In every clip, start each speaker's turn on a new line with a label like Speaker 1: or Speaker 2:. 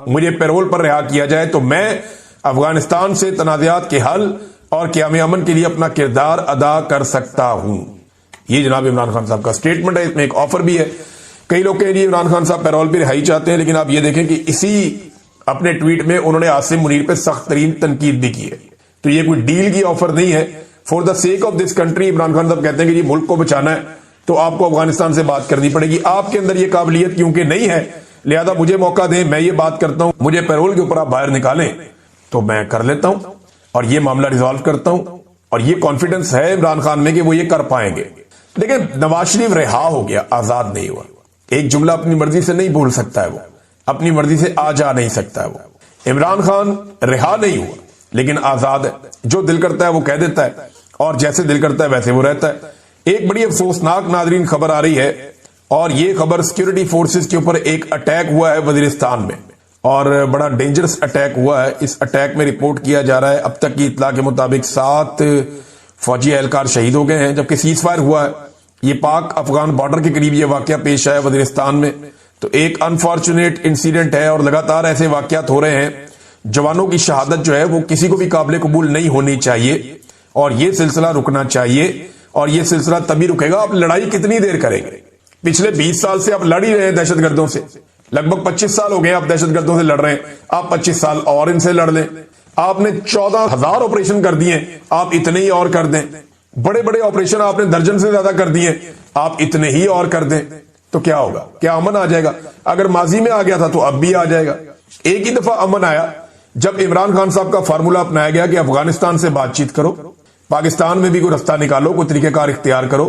Speaker 1: مجھے پیرول پر رہا کیا جائے تو میں افغانستان سے تنازعات کے حل اور قیام امن کے لیے اپنا کردار ادا کر سکتا ہوں. یہ جناب عمران خان صاحب کا سٹیٹمنٹ ہے. اس میں ایک آفر بھی ہے. کئی لوگ کہیں گے عمران خان صاحب پیرول پہ رہائی چاہتے ہیں، لیکن آپ یہ دیکھیں کہ اسی اپنے ٹویٹ میں انہوں نے عاصم منیر پہ سخت ترین تنقید بھی کی ہے. تو یہ کوئی ڈیل کی آفر نہیں ہے. For the sake of this country Imran Khan صاحب کہتے ہیں کہ یہ ملک کو بچانا ہے تو آپ کو افغانستان سے بات کرنی پڑے گی. آپ کے اندر یہ قابلیت کیونکہ نہیں ہے، لہذا مجھے موقع دیں، میں یہ بات کرتا ہوں، مجھے پیرول کے اوپر آپ باہر نکالیں تو میں کر لیتا ہوں اور یہ معاملہ ریزالو کرتا ہوں. اور یہ کانفیڈنس ہے عمران خان میں کہ وہ یہ کر پائیں گے. لیکن نواز شریف رہا ہو گیا، آزاد نہیں ہوا. ایک جملہ اپنی مرضی سے نہیں بول سکتا ہے، وہ اپنی مرضی سے آ جا نہیں سکتا ہے. وہ عمران خان رہا نہیں ہوا لیکن آزاد ہے. جو دل کرتا ہے وہ کہہ دیتا ہے اور جیسے دل کرتا ہے ویسے وہ رہتا ہے. ایک بڑی افسوسناک ناظرین خبر آ رہی ہے، اور یہ خبر سیکیورٹی فورسز کے اوپر ایک اٹیک ہوا ہے وزیرستان میں، اور بڑا ڈینجرس اٹیک ہوا ہے. اس اٹیک میں رپورٹ کیا جا رہا ہے اب تک کی اطلاع کے مطابق 7 فوجی اہلکار شہید ہو گئے ہیں، جبکہ سیز فائر ہوا ہے. یہ پاک افغان بارڈر کے قریب یہ واقعہ پیش آیا وزیرستان میں. تو ایک انفارچونیٹ انسیڈنٹ ہے اور لگاتار ایسے واقعات ہو رہے ہیں. جوانوں کی شہادت جو ہے وہ کسی کو بھی قابل قبول نہیں ہونی چاہیے اور یہ سلسلہ رکنا چاہیے. اور یہ سلسلہ تبھی رکے گا، آپ لڑائی کتنی دیر کریں گے؟ پچھلے 20 سال سے آپ لڑ ہی رہے ہیں دہشت گردوں سے. لگ بھگ 25 سال ہو گئے آپ دہشت گردوں سے لڑ رہے ہیں. آپ 25 سال اور ان سے لڑ لیں. آپ نے 14,000 آپریشن کر دیے، آپ اتنے ہی اور کر دیں. بڑے بڑے آپریشن آپ نے درجن سے زیادہ کر دیے، آپ اتنے ہی اور کر دیں. تو کیا ہوگا؟ کیا امن آ جائے گا؟ اگر ماضی میں آ گیا تھا تو اب بھی آ جائے گا. ایک ہی دفعہ امن آیا جب عمران خان صاحب کا فارمولہ اپنایا گیا کہ افغانستان سے بات چیت کرو، پاکستان میں بھی کوئی رستہ نکالو، کوئی طریقہ کار اختیار کرو،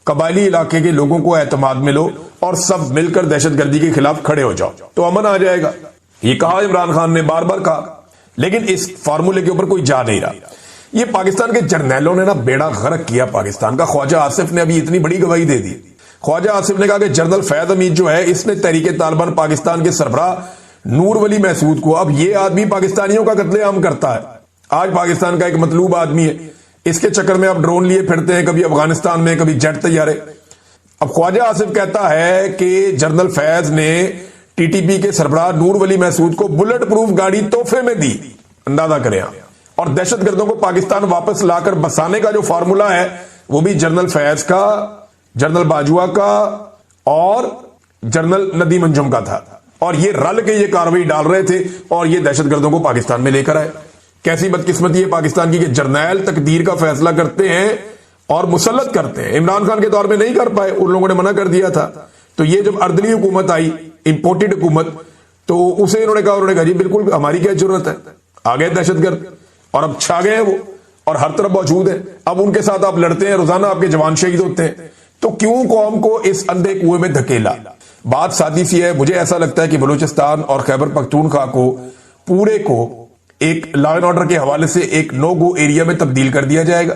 Speaker 1: قبائلی علاقے کے لوگوں کو اعتماد ملو اور سب مل کر دہشت گردی کے خلاف کھڑے ہو جاؤ تو امن آ جائے گا. یہ کہا عمران خان نے، بار بار کہا، لیکن اس فارمولے کے اوپر کوئی جا نہیں رہا. یہ پاکستان کے جرنیلوں نے نا بیڑا غرق کیا پاکستان کا. خواجہ آصف نے ابھی اتنی بڑی گواہی دے دی. خواجہ آصف نے کہا کہ جنرل فیض حمید جو ہے اس نے تحریک طالبان پاکستان کے سربراہ نور ولی محسود کو، اب یہ آدمی پاکستانیوں کا قتل عام کرتا ہے، آج پاکستان کا ایک مطلوب آدمی ہے، اس کے چکر میں اب ڈرون لیے پھرتے ہیں، کبھی افغانستان میں کبھی جیٹ طیارے. اب خواجہ آصف کہتا ہے کہ جنرل فیض نے ٹی ٹی پی کے سربراہ نور ولی محسود کو بلٹ پروف گاڑی تحفے میں دی. اندازہ کریں آپ. اور دہشت گردوں کو پاکستان واپس لا کر بسانے کا جو فارمولہ ہے وہ بھی جنرل فیض کا، جنرل باجوہ کا اور جنرل ندیم انجم کا تھا. اور یہ رل کے یہ کاروائی ڈال رہے تھے اور یہ دہشت گردوں کو پاکستان میں لے کر آئے. کیسی بدقسمتی ہے پاکستان کی کہ جرنیل تقدیر کا فیصلہ کرتے ہیں اور مسلط کرتے ہیں. عمران خان کے دور میں نہیں کر پائے، ان لوگوں نے منع کر دیا تھا. تو یہ جب اردلی حکومت آئی، امپورٹڈ حکومت، تو اسے انہوں نے کہا جی بالکل ہماری کیا ضرورت ہے، آ گئے دہشت گرد اور اب چھا گئے وہ اور ہر طرف موجود ہیں. اب ان کے ساتھ آپ لڑتے ہیں، روزانہ آپ کے جوان شہید ہوتے ہیں. تو کیوں قوم کو اس اندھے کنویں میں دھکیلا؟ بات سادی سی ہے. مجھے ایسا لگتا ہے کہ بلوچستان اور خیبر پختونخوا کو پورے کو ایک لا اینڈ آرڈر کے حوالے سے ایک نو گو ایریا میں تبدیل کر دیا جائے گا.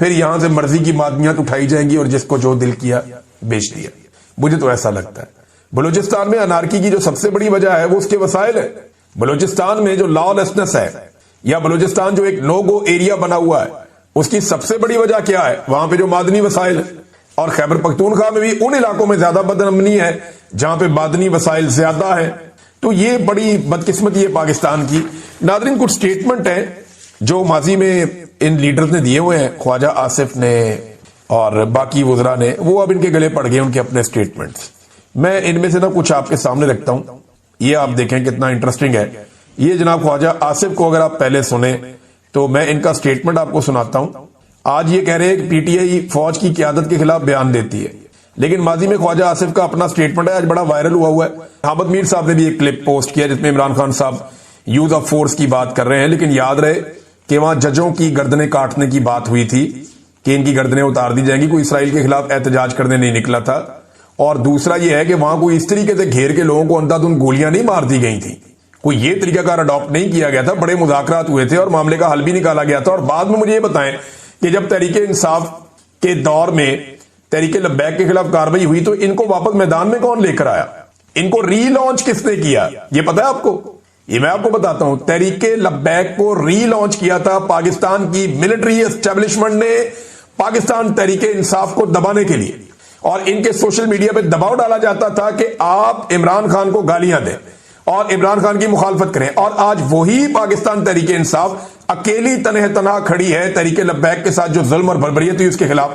Speaker 1: پھر یہاں سے مرضی کی معدنیات اٹھائی جائیں گی اور جس کو جو دل کیا بیچ دیا. مجھے تو ایسا لگتا ہے. بلوچستان میں انارکی کی جو سب سے بڑی وجہ ہے وہ اس کے وسائل ہے. بلوچستان میں جو لا لیسنس ہے یا بلوچستان جو ایک نو گو ایریا بنا ہوا ہے اس کی سب سے بڑی وجہ کیا ہے؟ وہاں پہ جو معدنی وسائل ہے. اور خیبر پختونخوا میں بھی ان علاقوں میں زیادہ بدامنی ہے جہاں پہ معدنی وسائل زیادہ ہے. تو یہ بڑی بدقسمتی ہے پاکستان کی. ناظرین کچھ سٹیٹمنٹ ہیں جو ماضی میں ان لیڈرز نے دیے ہوئے ہیں، خواجہ آصف نے اور باقی وزراء نے، وہ اب ان کے گلے پڑ گئے ان کے اپنے سٹیٹمنٹس. میں ان میں سے نا کچھ آپ کے سامنے رکھتا ہوں. یہ آپ دیکھیں کتنا انٹرسٹنگ ہے. یہ جناب خواجہ آصف کو اگر آپ پہلے سنیں تو میں ان کا سٹیٹمنٹ آپ کو سناتا ہوں. آج یہ کہہ رہے ہیں کہ پی ٹی آئی فوج کی قیادت کے خلاف بیان دیتی ہے، لیکن ماضی میں خواجہ آصف کا اپنا سٹیٹمنٹ ہے، آج بڑا وائرل ہوا ہے. حامد میر صاحب نے بھی ایک کلپ پوسٹ کیا جس میں عمران خان صاحب یوز آف فورس کی بات کر رہے ہیں، لیکن یاد رہے کہ وہاں ججوں کی گردنیں کاٹنے کی بات ہوئی تھی کہ ان کی گردنیں اتار دی جائیں گی. کوئی اسرائیل کے خلاف احتجاج کرنے نہیں نکلا تھا. اور دوسرا یہ ہے کہ وہاں کوئی اس طریقے سے گھیر کے لوگوں کو اندھا دھند گولیاں نہیں مار دی گئی تھی. کوئی یہ طریقہ کار اڈاپٹ نہیں کیا گیا تھا. بڑے مذاکرات ہوئے تھے اور معاملے کا حل بھی نکالا گیا تھا. اور بعد میں مجھے یہ بتائیں کہ جب تحریک انصاف کے دور میں تحریک لبیک کے خلاف کاروائی ہوئی تو ان کو واپس میدان میں کون لے کر آیا؟ ان کو ری لانچ کس نے کیا؟ یہ پتا ہے آپ کو؟ یہ میں آپ کو بتاتا ہوں. تحریک لبیک کو ری لانچ کیا تھا پاکستان کی ملٹری اسٹیبلشمنٹ نے، پاکستان تحریک انصاف کو دبانے کے لیے. اور ان کے سوشل میڈیا پہ دباؤ ڈالا جاتا تھا کہ آپ عمران خان کو گالیاں دیں اور عمران خان کی مخالفت کریں، اور آج وہی پاکستان تحریک انصاف اکیلی تنہا کھڑی ہے تحریک لبیک کے ساتھ جو ظلم اور بربریت ہوئی اس کے خلاف۔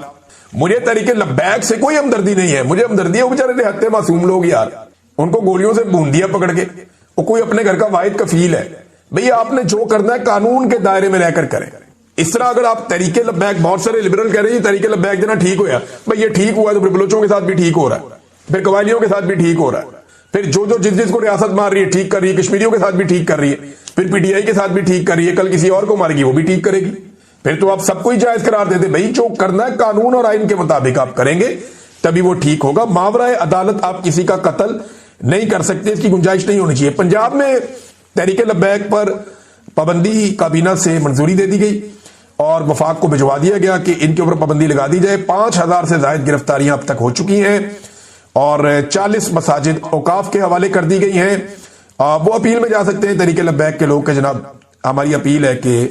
Speaker 1: مجھے تحریک لبیک سے کوئی ہمدردی نہیں ہے، مجھے ہمدردی ہے وہ بیچارے نہتے معصوم لوگ یار، ان کو گولیوں سے بھون دیا پکڑ کے، وہ کوئی اپنے گھر کا واحد کفیل ہے۔ بھئی آپ نے جو کرنا ہے قانون کے دائرے میں رہ کر کریں۔ اس طرح اگر آپ تحریک لبیک، بہت سارے لبرل کہہ رہے ہیں تحریک لبیک دینا ٹھیک ہوا، بھئی یہ ٹھیک ہوا تو پھر بلوچوں کے ساتھ بھی ٹھیک ہو رہا ہے، پھر قبائلیوں کے ساتھ بھی ٹھیک ہو رہا ہے، پھر جو جس کو ریاست مار رہی ہے ٹھیک کر رہی ہے، کشمیریوں کے ساتھ بھی ٹھیک کر رہی ہے، پھر پی ٹی آئی کے ساتھ بھی ٹھیک کر رہی ہے، کل کسی اور کو مارے گی وہ بھی ٹھیک کرے گی، پھر تو آپ سب کو ہی جائز قرار دیتے۔ بھئی جو کرنا ہے قانون اور آئین کے مطابق آپ کریں گے تبھی وہ ٹھیک ہوگا۔ ماورائے عدالت آپ کسی کا قتل نہیں کر سکتے، اس کی گنجائش نہیں ہونی چاہیے۔ پنجاب میں تحریک لبیک پر پابندی کابینہ سے منظوری دے دی گئی اور وفاق کو بھجوا دیا گیا کہ ان کے اوپر پابندی لگا دی جائے۔ 5000 سے زائد گرفتاریاں اب تک ہو چکی ہیں اور 40 مساجد اوقاف کے حوالے کر دی گئی ہیں۔ وہ اپیل میں جا سکتے ہیں تحریک لبیک کے لوگ کہ جناب ہماری اپیل ہے کہ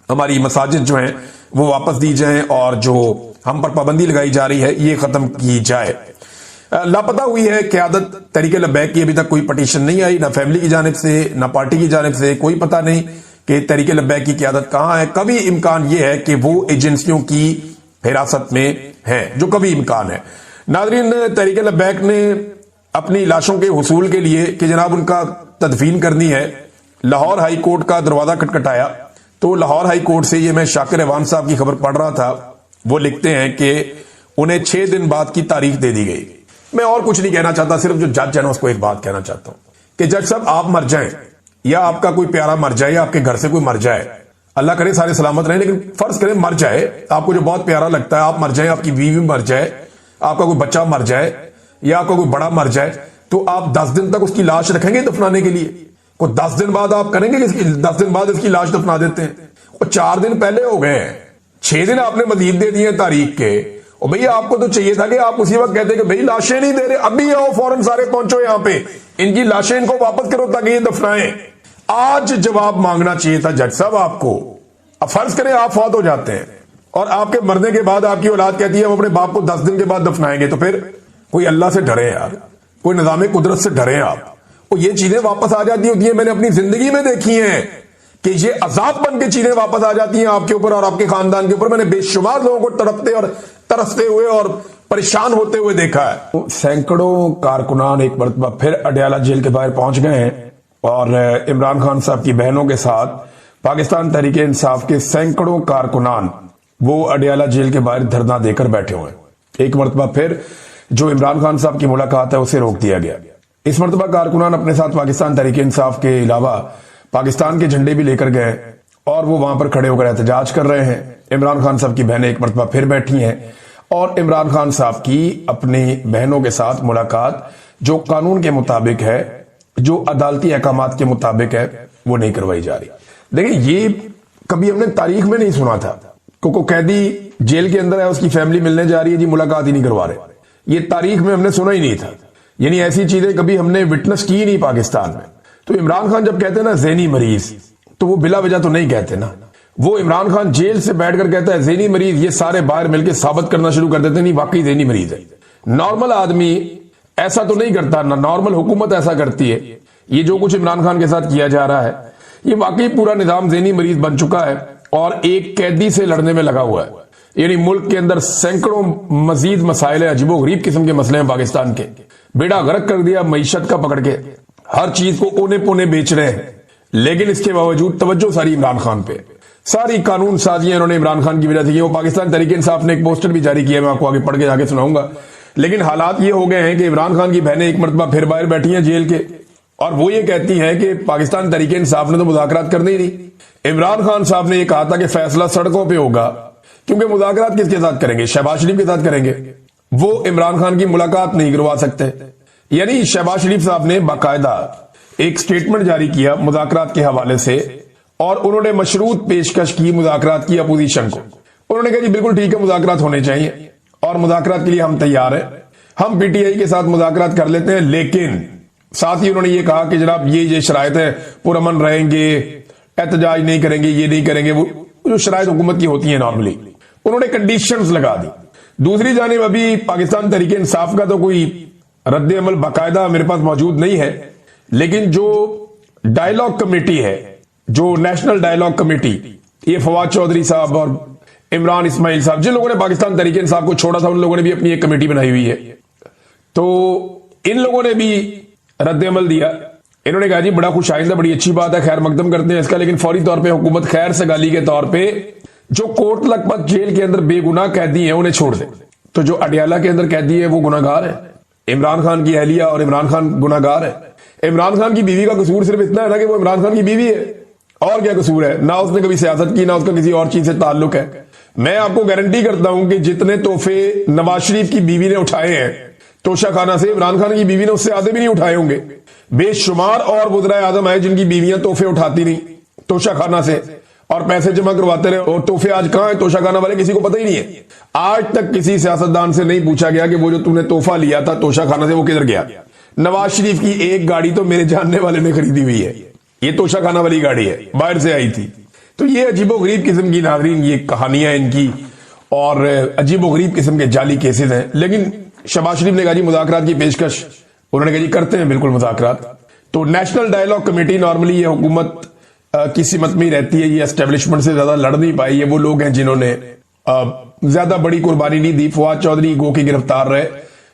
Speaker 1: ہماری مساجد جو ہیں وہ واپس دی جائیں اور جو ہم پر پابندی لگائی جا رہی ہے یہ ختم کی جائے۔ لاپتہ ہوئی ہے قیادت تحریک لبیک کی، ابھی تک کوئی پٹیشن نہیں آئی، نہ فیملی کی جانب سے نہ پارٹی کی جانب سے، کوئی پتہ نہیں کہ تحریک لبیک کی قیادت کہاں ہے۔ کبھی امکان یہ ہے کہ وہ ایجنسیوں کی حراست میں ہیں، جو کبھی امکان ہے۔ ناظرین، تحریک لبیک نے اپنی لاشوں کے حصول کے لیے کہ جناب ان کا تدفین کرنی ہے، لاہور ہائی کورٹ کا دروازہ کھٹکھٹایا تو لاہور ہائی کورٹ سے، یہ میں شاکر ایوان صاحب کی خبر پڑھ رہا تھا، وہ لکھتے ہیں کہ انہیں 6 دن بعد کی تاریخ دے دی گئی۔ میں اور کچھ نہیں کہنا چاہتا، صرف جو جج ہے نا اس کو ایک بات کہنا چاہتا ہوں کہ جج صاحب آپ مر جائیں یا آپ کا کوئی پیارا مر جائے یا آپ کے گھر سے کوئی مر جائے، اللہ کرے سارے سلامت رہیں، لیکن فرض کریں مر جائے، آپ کو جو بہت پیارا لگتا ہے، آپ مر جائیں، آپ کی بیوی مر جائے، آپ کا کوئی بچہ مر جائے یا آپ کا کوئی بڑا مر جائے، تو آپ 10 دن تک اس کی لاش رکھیں گے دفنانے کے لیے؟ کوئی 10 دن بعد آپ کریں گے کہ 10 دن بعد اس کی لاش دفنا دیتے ہیں؟ وہ 4 دن پہلے ہو گئے ہیں، 6 دن آپ نے مزید دے دیے تاریخ کے، اور بھئی آپ کو تو چاہیے تھا کہ آپ اسی وقت کہتے کہ بھئی لاشیں نہیں دے رہے، ابھی آؤ فوراً سارے پہنچو یہاں پہ، ان کی لاشیں ان کو واپس کرو تاکہ یہ دفنائیں۔ آج جواب مانگنا چاہیے تھا جج صاحب آپ کو۔ اب فرض کریں آپ فوت ہو جاتے ہیں اور آپ کے مرنے کے بعد آپ کی اولاد کہتی ہے ہم اپنے باپ کو 10 دن کے بعد دفنائیں گے، تو پھر کوئی اللہ سے ڈرے یار، کوئی نظام قدرت سے ڈرے آپ۔ اور یہ چیزیں واپس آ جاتی ہوتی ہیں، میں نے اپنی زندگی میں دیکھی ہیں کہ یہ عذاب بن کے چیزیں واپس آ جاتی ہیں آپ کے اوپر اور آپ کے خاندان کے اوپر۔ میں نے بے شمار لوگوں کو تڑپتے اور ترستے ہوئے اور پریشان ہوتے ہوئے دیکھا ہے۔ سینکڑوں کارکنان ایک مرتبہ پھر اڈیالہ جیل کے باہر پہنچ گئے ہیں اور عمران خان صاحب کی بہنوں کے ساتھ پاکستان تحریک انصاف کے سینکڑوں کارکنان وہ اڈیالہ جیل کے باہر دھرنا دے کر بیٹھے ہوئے ہیں۔ ایک مرتبہ پھر جو عمران خان صاحب کی ملاقات ہے اسے روک دیا گیا۔ اس مرتبہ کارکنان اپنے ساتھ پاکستان تحریک انصاف کے علاوہ پاکستان کے جھنڈے بھی لے کر گئے اور وہ وہاں پر کھڑے ہو کر احتجاج کر رہے ہیں۔ عمران خان صاحب کی بہنیں ایک مرتبہ پھر بیٹھی ہیں اور عمران خان صاحب کی اپنی بہنوں کے ساتھ ملاقات جو قانون کے مطابق ہے، جو عدالتی احکامات کے مطابق ہے، وہ نہیں کروائی جا رہی۔ دیکھیں یہ کبھی ہم نے تاریخ میں نہیں سنا تھا کہ کوئی قیدی جیل کے اندر ہے، اس کی فیملی ملنے جا رہی ہے، جی ملاقات ہی نہیں کروا رہے۔ یہ تاریخ میں ہم نے سنا ہی نہیں تھا، یعنی ایسی چیزیں کبھی ہم نے وٹنس کی نہیں پاکستان میں۔ تو عمران خان جب کہتے ہیں نا ذہنی مریض، تو وہ بلا وجہ تو نہیں کہتے نا، وہ عمران خان جیل سے بیٹھ کر کہتا ہے ذہنی مریض، یہ سارے باہر مل کے ثابت کرنا شروع کر دیتے ہیں نہیں واقعی ذہنی مریض ہے۔ نارمل آدمی ایسا تو نہیں کرتا، نہ نارمل حکومت ایسا کرتی ہے۔ یہ جو کچھ عمران خان کے ساتھ کیا جا رہا ہے یہ واقعی پورا نظام ذہنی مریض بن چکا ہے اور ایک قیدی سے لڑنے میں لگا ہوا ہے۔ یعنی ملک کے اندر سینکڑوں مزید مسائل ہیں، عجیب و غریب قسم کے مسئلے ہیں پاکستان کے، بیڑا غرق کر دیا معیشت کا پکڑ کے، ہر چیز کو اونے پونے بیچ رہے ہیں، لیکن اس کے باوجود توجہ ساری عمران خان پہ، ساری قانون سازیاں انہوں نے عمران خان کی وجہ سے کی۔ وہ پاکستان تحریک انصاف نے ایک پوسٹر بھی جاری کیا، میں آپ کو آگے پڑھ کے جا کے سناؤں گا۔ لیکن حالات یہ ہو گئے ہیں کہ عمران خان کی بہنیں ایک مرتبہ پھر باہر بیٹھی ہیں جیل کے اور وہ یہ کہتی ہیں کہ پاکستان تحریک انصاف نے تو مذاکرات کرنے ہی نہیں۔ عمران خان صاحب نے یہ کہا تھا کہ فیصلہ سڑکوں پہ ہوگا، کیونکہ مذاکرات کس کے ساتھ کریں گے؟ شہباز شریف کے ساتھ کریں گے، وہ عمران خان کی ملاقات نہیں کروا سکتے۔ یعنی شہباز شریف صاحب نے باقاعدہ ایک سٹیٹمنٹ جاری کیا مذاکرات کے حوالے سے اور انہوں نے مشروط پیشکش کی مذاکرات کی اپوزیشن کو۔ انہوں نے کہا جی بالکل ٹھیک ہے، مذاکرات ہونے چاہیے اور مذاکرات کے لیے ہم تیار ہیں، ہم پی ٹی آئی کے ساتھ مذاکرات کر لیتے ہیں، لیکن ساتھ ہی انہوں نے یہ کہا کہ جناب یہ شرائط ہے، پرامن رہیں گے، احتجاج نہیں کریں گے، یہ نہیں کریں گے، وہ جو شرائط حکومت کی ہوتی ہیں نارملی، انہوں نے کنڈیشنز لگا دی۔ دوسری جانب ابھی پاکستان تحریک انصاف کا تو کوئی رد عمل باقاعدہ میرے پاس موجود نہیں ہے، لیکن جو ڈائلاگ کمیٹی ہے, جو نیشنل ڈائلاگ کمیٹی, یہ فواد چودھری صاحب اور عمران اسماعیل صاحب, جن لوگوں نے پاکستان تحریک انصاف کو چھوڑا تھا, ان لوگوں نے بھی اپنی ایک کمیٹی بنائی ہوئی ہے. تو ان لوگوں نے بھی رد عمل دیا. انہوں نے کہا جی بڑا خوش آئندہ, بڑی اچھی بات ہے, خیر مقدم کرتے ہیں اس کا, لیکن فوری طور پہ حکومت خیر سگالی کے طور پہ جو کوٹ لکھپت جیل کے اندر بے گناہ قیدی ہیں انہیں چھوڑ دے. تو جو اڈیالہ کے اندر قیدی ہے وہ گناہ گار ہے. عمران خان کی اہلیہ اور عمران خان گناہ گار ہے. عمران خان کی بیوی کا قصور صرف اتنا ہے نا کہ وہ عمران خان کی بیوی ہے, اور کیا قصور ہے؟ نہ اس نے کبھی سیاست کی, نہ اس کا کسی اور چیز سے تعلق ہے. میں آپ کو گارنٹی کرتا ہوں کہ جتنے تحفے نواز شریف کی بیوی نے اٹھائے ہیں توشہ خانہ سے, عمران خان کی بیوی نے اس سے آدھے بھی نہیں اٹھائے ہوں گے. بے شمار اور وزرائے اعظم آئے جن کی بیویاں تحفے اٹھاتی نہیں توشہ خانہ سے اور پیسے جمع کرواتے رہے, اور تحفے آج کہاں ہیں توشہ خانہ والے کسی کو پتہ ہی نہیں ہے. آج تک کسی سیاستدان سے نہیں پوچھا گیا کہ وہ جو تم نے تحفہ لیا تھا توشہ خانہ سے وہ کدھر گیا. نواز شریف کی ایک گاڑی تو میرے جاننے والے نے خریدی ہوئی ہے, یہ توشہ خانہ والی گاڑی ہے, باہر سے آئی تھی. تو یہ عجیب و غریب قسم کی ناظرین یہ کہانیاں ان کی, اور عجیب و غریب قسم کے جعلی کیسز ہیں. لیکن شہباز شریف نے کہا جی مذاکرات کی پیشکش, انہوں نے کہا جی کرتے ہیں بالکل مذاکرات. تو نیشنل ڈائلاگ کمیٹی نارملی یہ حکومت کی سمت میں ہی رہتی ہے, یہ اسٹیبلشمنٹ سے زیادہ لڑ نہیں پائی. یہ وہ لوگ ہیں جنہوں نے زیادہ بڑی قربانی نہیں دی. فواد چودھری گو کی گرفتار رہے,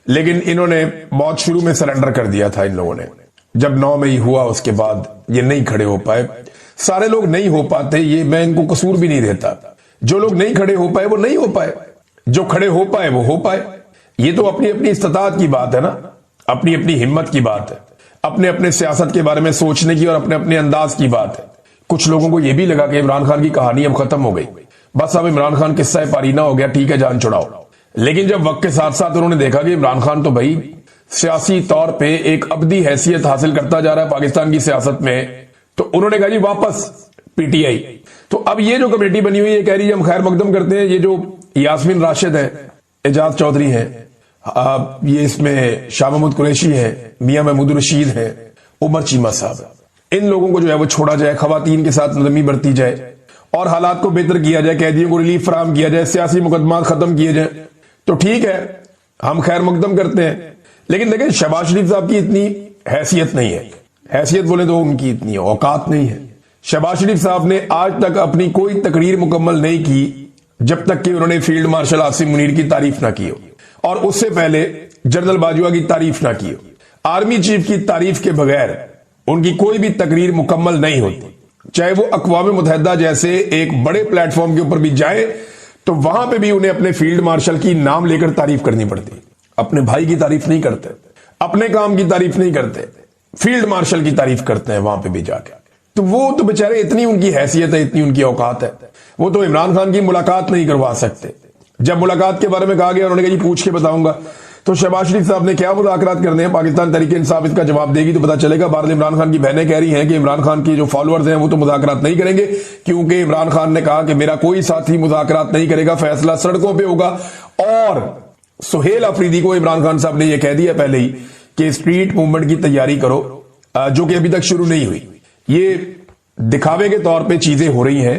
Speaker 1: لیکن انہوں نے بہت شروع میں سرنڈر کر دیا تھا. ان لوگوں نے جب 9 مئی ہوا اس کے بعد یہ نہیں کھڑے ہو پائے. سارے لوگ نہیں ہو پاتے, یہ میں ان کو قصور بھی نہیں دیتا. جو لوگ نہیں کھڑے ہو پائے وہ نہیں ہو پائے, جو کھڑے ہو پائے وہ ہو پائے. یہ تو اپنی اپنی استطاعت کی بات ہے نا, اپنی اپنی ہمت کی بات ہے, اپنے اپنے سیاست کے بارے میں سوچنے کی اور اپنے اپنے انداز کی بات ہے. کچھ لوگوں کو یہ بھی لگا کہ عمران خان کی کہانی اب ختم ہو گئی, بس اب عمران خان قصہ پارینہ ہو گیا, ٹھیک ہے جان چھڑاؤ. لیکن جب وقت کے ساتھ ساتھ انہوں نے دیکھا کہ عمران خان تو بھائی سیاسی طور پہ ایک ابدی حیثیت حاصل کرتا جا رہا ہے پاکستان کی سیاست میں, تو انہوں نے کہا جی واپس پی ٹی آئی. تو اب یہ جو کمیٹی بنی ہوئی ہے کہہ رہی ہے ہم خیر مقدم کرتے ہیں. یہ جو یاسمین راشد ہے, اعجاز چودھری ہیں, یہ اس میں شاہ محمود قریشی ہیں, میاں محمود رشید ہیں, عمر چیمہ صاحب, ان لوگوں کو جو ہے وہ چھوڑا جائے, خواتین کے ساتھ نرمی برتی جائے اور حالات کو بہتر کیا جائے, قیدیوں کو ریلیف فراہم کیا جائے, سیاسی مقدمات ختم کیے جائیں, تو ٹھیک ہے ہم خیر مقدم کرتے ہیں. لیکن دیکھیں شہباز شریف صاحب کی اتنی حیثیت نہیں ہے, حیثیت بولے تو ان کی اتنی اوقات نہیں ہے. شہباز شریف صاحب نے آج تک اپنی کوئی تقریر مکمل نہیں کی جب تک کہ انہوں نے فیلڈ مارشل عاصم منیر کی تعریف نہ کی ہو, اور اس سے پہلے جنرل باجوہ کی تعریف نہ کی ہو. آرمی چیف کی تعریف کے بغیر ان کی کوئی بھی تقریر مکمل نہیں ہوتی. چاہے وہ اقوام متحدہ جیسے ایک بڑے پلیٹ فارم کے اوپر بھی جائے تو وہاں پہ بھی انہیں اپنے فیلڈ مارشل کی نام لے کر تعریف کرنی پڑتی. اپنے بھائی کی تعریف نہیں کرتے, اپنے کام کی تعریف نہیں کرتے, فیلڈ مارشل کی تعریف کرتے ہیں وہاں پہ بھی جا کے. تو وہ تو بےچارے اتنی ان کی حیثیت ہے, اتنی ان کی اوقات ہے, وہ تو عمران خان کی ملاقات نہیں کروا سکتے. جب ملاقات کے بارے میں کہا گیا انہوں نے کہا جی پوچھ کے بتاؤں گا, تو شہباز شریف صاحب نے کیا مذاکرات کرنے ہیں, پاکستان تحریک انصاف اس کا جواب دے گی تو پتا چلے گا. بہرحال عمران خان کی بہنیں کہہ رہی ہیں کہ عمران خان کی جو فالوورز ہیں وہ تو مذاکرات نہیں کریں گے, کیونکہ عمران خان نے کہا کہ میرا کوئی ساتھی مذاکرات نہیں کرے گا, فیصلہ سڑکوں پہ ہوگا. اور سہیل افریدی کو عمران خان صاحب نے یہ کہہ دیا پہلے ہی کہ اسٹریٹ موومنٹ کی تیاری کرو, جو کہ ابھی تک شروع نہیں ہوئی. یہ دکھاوے کے طور پہ چیزیں ہو رہی ہیں,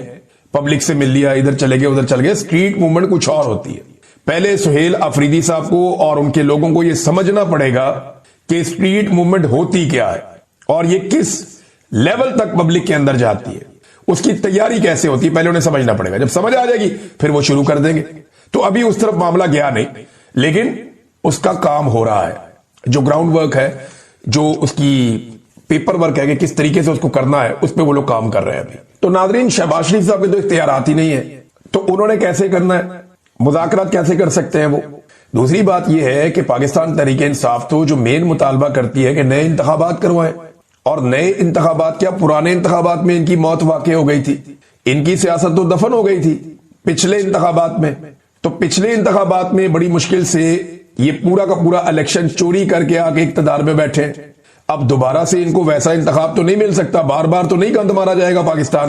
Speaker 1: پبلک سے مل لیا, ادھر چلے گئے ادھر چل گئے. اسٹریٹ موومنٹ کچھ اور ہوتی ہے. پہلے سہیل افریدی صاحب کو اور ان کے لوگوں کو یہ سمجھنا پڑے گا کہ اسٹریٹ موومنٹ ہوتی کیا ہے اور یہ کس لیول تک پبلک کے اندر جاتی ہے, اس کی تیاری کیسے ہوتی ہے, پہلے انہیں سمجھنا پڑے گا. جب سمجھ آ جائے گی پھر وہ شروع کر دیں گے. تو ابھی اس طرف معاملہ گیا نہیں, لیکن اس کا کام ہو رہا ہے. جو گراؤنڈ ورک ہے, جو اس کی پیپر ورک ہے کہ کس طریقے سے اس کو کرنا ہے, اس پہ وہ لوگ کام کر رہے ہیں ابھی. تو ناظرین شہباز شریف صاحب کے تو اختیارات ہی نہیں ہے, تو انہوں نے کیسے کرنا ہے, مذاکرات کیسے کر سکتے ہیں وہ. دوسری بات یہ ہے کہ پاکستان تحریک انصاف تو جو مین مطالبہ کرتی ہے کہ نئے انتخابات کروائیں, اور نئے انتخابات کیا, پرانے انتخابات میں ان کی موت واقع ہو گئی تھی, ان کی سیاست تو دفن ہو گئی تھی پچھلے انتخابات میں. تو پچھلے انتخابات میں بڑی مشکل سے یہ پورا کا پورا الیکشن چوری کر کے آگے اقتدار میں بیٹھے. اب دوبارہ سے ان کو ویسا انتخاب تو نہیں مل سکتا, بار بار تو نہیں گند مارا جائے گا پاکستان.